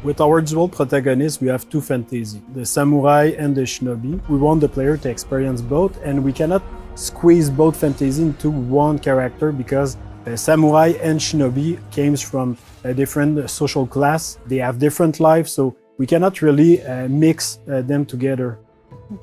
With our dual protagonists, we have two fantasy, the samurai and the shinobi. We want the player to experience both, and we cannot squeeze both fantasy into one character because samurai and shinobi came from a different social class. They have different lives, so we cannot really mix them together.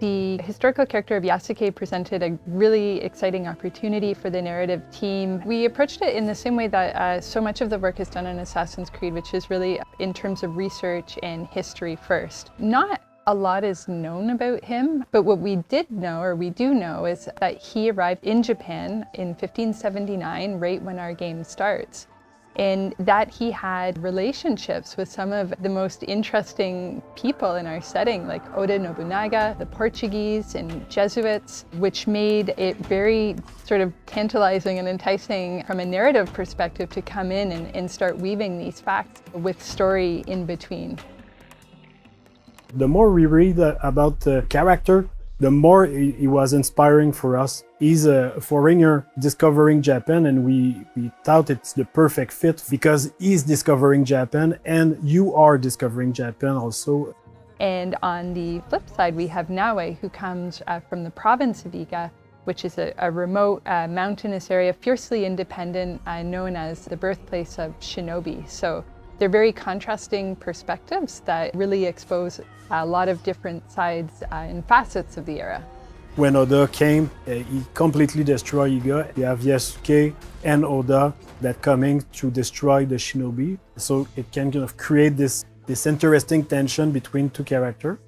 The historical character of Yasuke presented a really exciting opportunity for the narrative team. We approached it in the same way that so much of the work is done in Assassin's Creed, which is really in terms of research and history first. Not a lot is known about him, but what we did know, or we do know, is that he arrived in Japan in 1579, right when our game starts. And that he had relationships with some of the most interesting people in our setting, like Oda Nobunaga, the Portuguese, and Jesuits, which made it very sort of tantalizing and enticing from a narrative perspective to come in and start weaving these facts with story in between. The more we read about the character, the more he was inspiring for us. He's a foreigner discovering Japan, and we thought it's the perfect fit because he's discovering Japan and you are discovering Japan also. And on the flip side, we have Naoe, who comes from the province of Iga, which is a remote mountainous area, fiercely independent, known as the birthplace of shinobi. So they're very contrasting perspectives that really expose a lot of different sides and facets of the era. When Oda came, he completely destroyed Iga. You have Yasuke and Oda that coming to destroy the shinobi. So it can kind of create this interesting tension between two characters.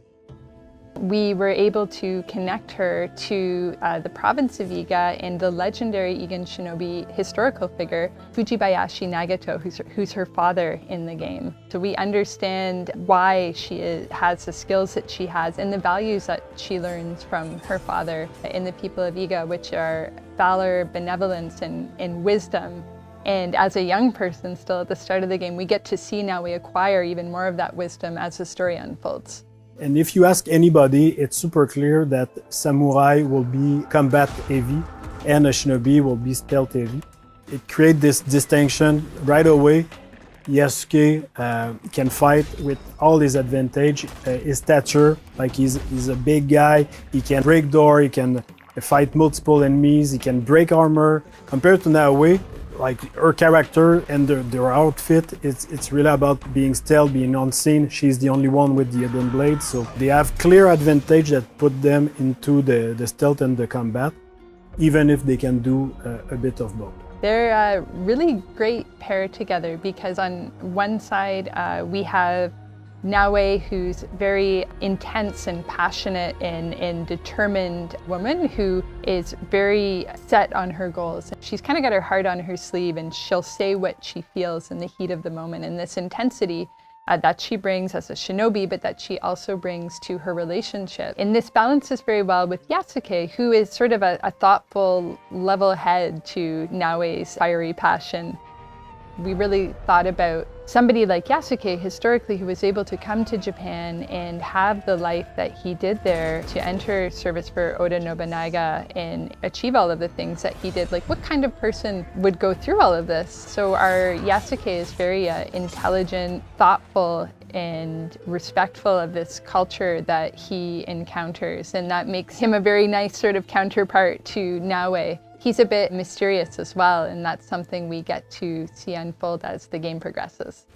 We were able to connect her to the province of Iga and the legendary Igan shinobi historical figure, Fujibayashi Nagato, who's her father in the game. So we understand why she has the skills that she has and the values that she learns from her father in the people of Iga, which are valor, benevolence, and wisdom. And as a young person still at the start of the game, we get to see now we acquire even more of that wisdom as the story unfolds. And if you ask anybody, it's super clear that samurai will be combat heavy and a shinobi will be stealth heavy. It creates this distinction right away. Yasuke can fight with all his advantage, his stature, like he's a big guy, he can break door, he can fight multiple enemies, he can break armor. Compared to Naoe, like her character and their outfit, it's really about being stealth, being unseen. She's the only one with the hidden blade, so they have clear advantage that put them into the stealth and the combat, even if they can do a bit of both. They're a really great pair together because on one side we have Naoe, who's very intense and passionate and determined woman who is very set on her goals. She's kind of got her heart on her sleeve and she'll say what she feels in the heat of the moment. And this intensity that she brings as a shinobi, but that she also brings to her relationship. And this balances very well with Yasuke, who is sort of a thoughtful, level head to Naoe's fiery passion. We really thought about somebody like Yasuke historically who was able to come to Japan and have the life that he did there, to enter service for Oda Nobunaga and achieve all of the things that he did. Like, what kind of person would go through all of this? So our Yasuke is very intelligent, thoughtful, and respectful of this culture that he encounters, and that makes him a very nice sort of counterpart to Naoe. He's a bit mysterious as well, and that's something we get to see unfold as the game progresses.